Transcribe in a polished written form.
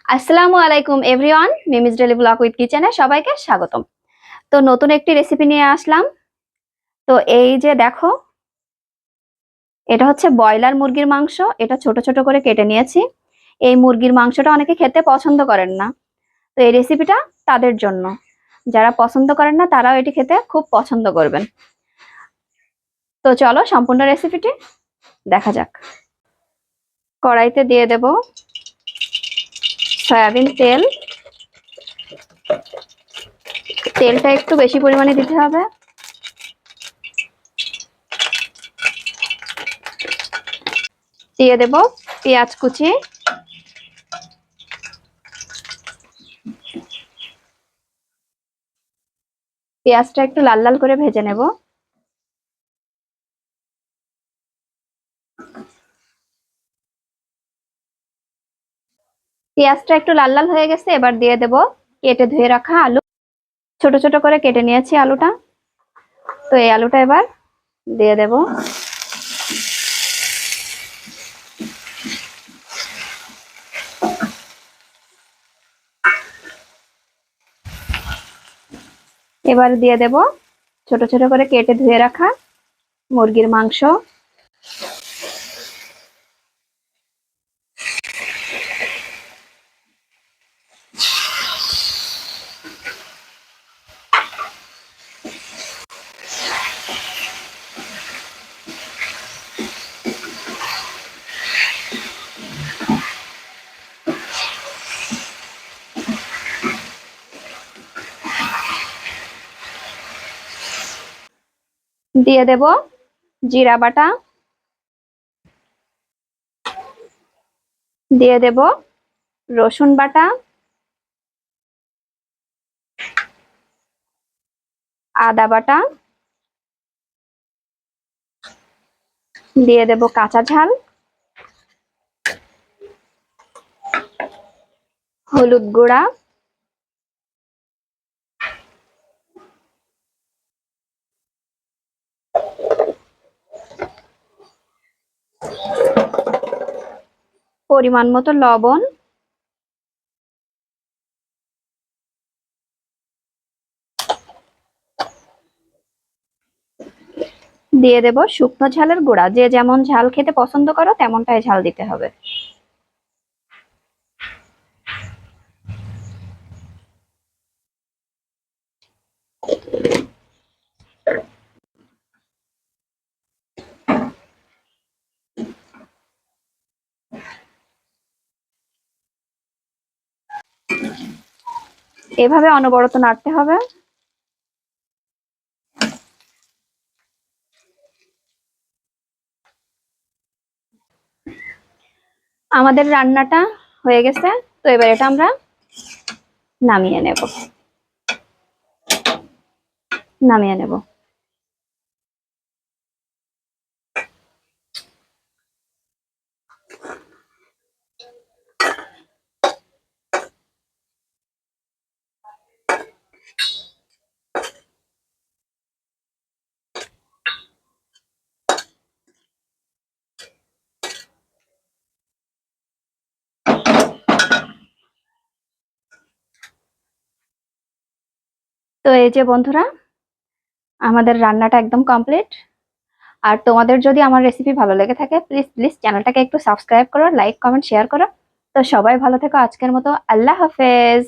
আসসালামু আলাইকুম everyone, Mimi's daily blog with কিচেনে সবাইকে স্বাগতম। তো নতুন একটি রেসিপি নিয়ে আসলাম। তো এই যে দেখো, এটা হচ্ছে ব্রয়লার মুরগির মাংস। এটা ছোট ছোট করে কেটে নিয়েছি। এই মুরগির মাংসটা অনেকে খেতে পছন্দ করেন না, তো এই রেসিপিটা তাদের জন্য। যারা পছন্দ করেন না তারাও এটি খেতে খুব পছন্দ করবেন। তো চলো সম্পূর্ণ রেসিপিটি দেখা যাক। কড়াইতে দিয়ে দেব সয়াবিন তেল। তেলটা একটু বেশি পরিমাণে দিতে হবে। দিয়ে দেব পেঁয়াজ কুচি। পেঁয়াজটা একটু লাল লাল করে ভেজে নেব। পেঁয়াজটা একটু লাল লাল হয়ে গেছে, এবার দিয়ে দেব কেটে ধুয়ে রাখা আলু। ছোট ছোট করে কেটে নিয়েছি আলুটা। তো এই আলুটা এবার দিয়ে দেব। এবার দিয়ে দেব ছোট ছোট করে কেটে ধুয়ে রাখা মুরগির মাংস। দিয়ে দেব জিরা বাটা। দিয়ে দেব রসুন বাটা, আদা বাটা। দিয়ে দেব কাঁচা ঝাল, হলুদ গুঁড়া, পরিমাণ মতো লবণ। দিয়ে দেব শুকনো ঝালের গুঁড়া। যে যেমন ঝাল খেতে পছন্দ করো তেমনটাই ঝাল দিতে হবে। এভাবে অনবরত নাড়তে হবে। আমাদের রান্নাটা হয়ে গেছে। তো এবার এটা আমরা নামিয়ে নেব। নামিয়ে নেব। তো এই যে বন্ধুরা, আমাদের রান্নাটা একদম কমপ্লিট। আর তোমাদের যদি আমার রেসিপি ভালো লেগে থাকে, প্লিজ প্লিজ চ্যানেলটাকে একটু সাবস্ক্রাইব করো, লাইক কমেন্ট শেয়ার করো। তো সবাই ভালো থেকো। আজকের মতো আল্লাহ হাফেজ।